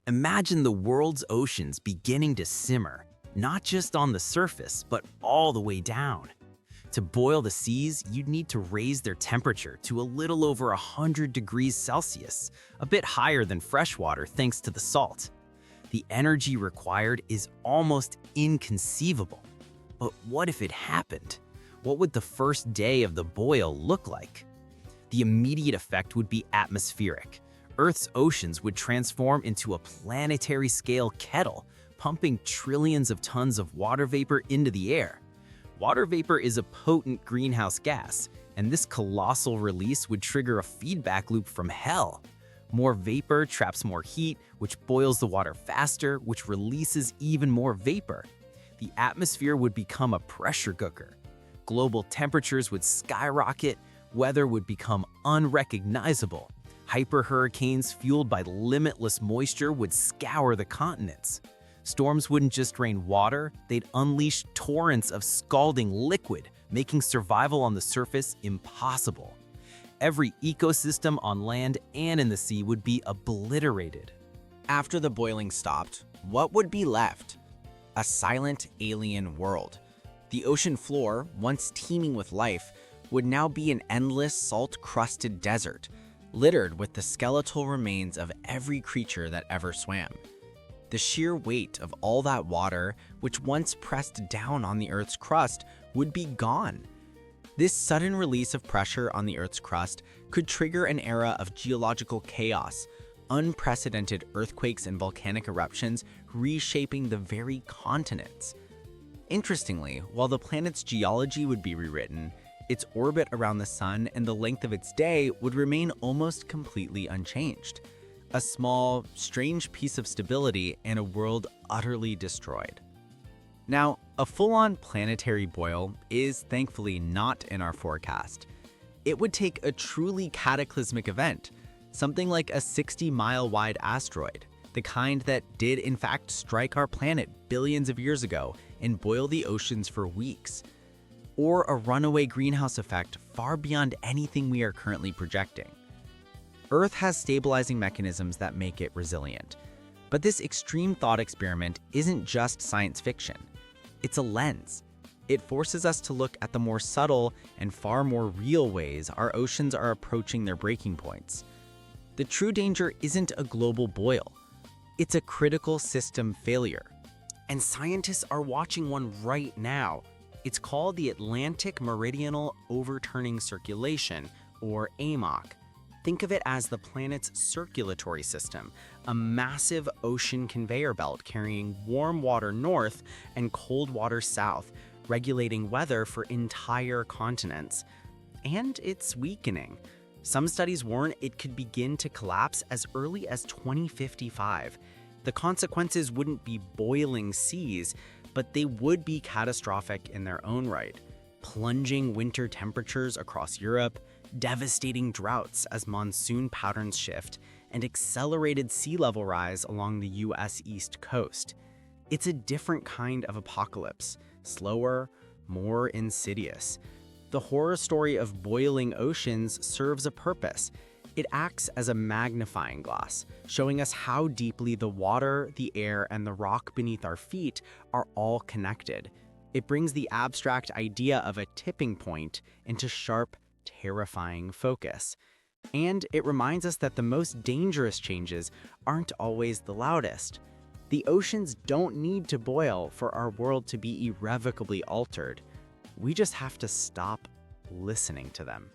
Imagine the world's oceans beginning to simmer, not just on the surface, but all the way down. To boil the seas, you'd need to raise their temperature to a little over 100 degrees Celsius, a bit higher than freshwater thanks to the salt. The energy required is almost inconceivable. But what if it happened? What would the first day of the boil look like? The immediate effect would be atmospheric. Earth's oceans would transform into a planetary-scale kettle, pumping trillions of tons of water vapor into the air. Water vapor is a potent greenhouse gas, and this colossal release would trigger a feedback loop from hell. More vapor traps more heat, which boils the water faster, which releases even more vapor. The atmosphere would become a pressure cooker. Global temperatures would skyrocket, weather would become unrecognizable. Hyper-hurricanes fueled by limitless moisture would scour the continents. Storms wouldn't just rain water, they'd unleash torrents of scalding liquid, making survival on the surface impossible. Every ecosystem on land and in the sea would be obliterated. After the boiling stopped, what would be left? A silent alien world. The ocean floor, once teeming with life, would now be an endless salt-crusted desert, littered with the skeletal remains of every creature that ever swam. The sheer weight of all that water, which once pressed down on the Earth's crust, would be gone. This sudden release of pressure on the Earth's crust could trigger an era of geological chaos, unprecedented earthquakes and volcanic eruptions reshaping the very continents. Interestingly, while the planet's geology would be rewritten, its orbit around the sun and the length of its day would remain almost completely unchanged. A small, strange piece of stability in a world utterly destroyed. Now, a full-on planetary boil is thankfully not in our forecast. It would take a truly cataclysmic event, something like a 60-mile-wide asteroid, the kind that did in fact strike our planet billions of years ago and boil the oceans for weeks. Or a runaway greenhouse effect far beyond anything we are currently projecting. Earth has stabilizing mechanisms that make it resilient. But this extreme thought experiment isn't just science fiction. It's a lens. It forces us to look at the more subtle and far more real ways our oceans are approaching their breaking points. The true danger isn't a global boil. It's a critical system failure. And scientists are watching one right now. It's called the Atlantic Meridional Overturning Circulation, or AMOC. Think of it as the planet's circulatory system, a massive ocean conveyor belt carrying warm water north and cold water south, regulating weather for entire continents. And it's weakening. Some studies warn it could begin to collapse as early as 2055. The consequences wouldn't be boiling seas, but they would be catastrophic in their own right. Plunging winter temperatures across Europe, devastating droughts as monsoon patterns shift, and accelerated sea level rise along the US East Coast. It's a different kind of apocalypse, slower, more insidious. The horror story of boiling oceans serves a purpose. It acts as a magnifying glass, showing us how deeply the water, the air, and the rock beneath our feet are all connected. It brings the abstract idea of a tipping point into sharp, terrifying focus. And it reminds us that the most dangerous changes aren't always the loudest. The oceans don't need to boil for our world to be irrevocably altered. We just have to stop listening to them.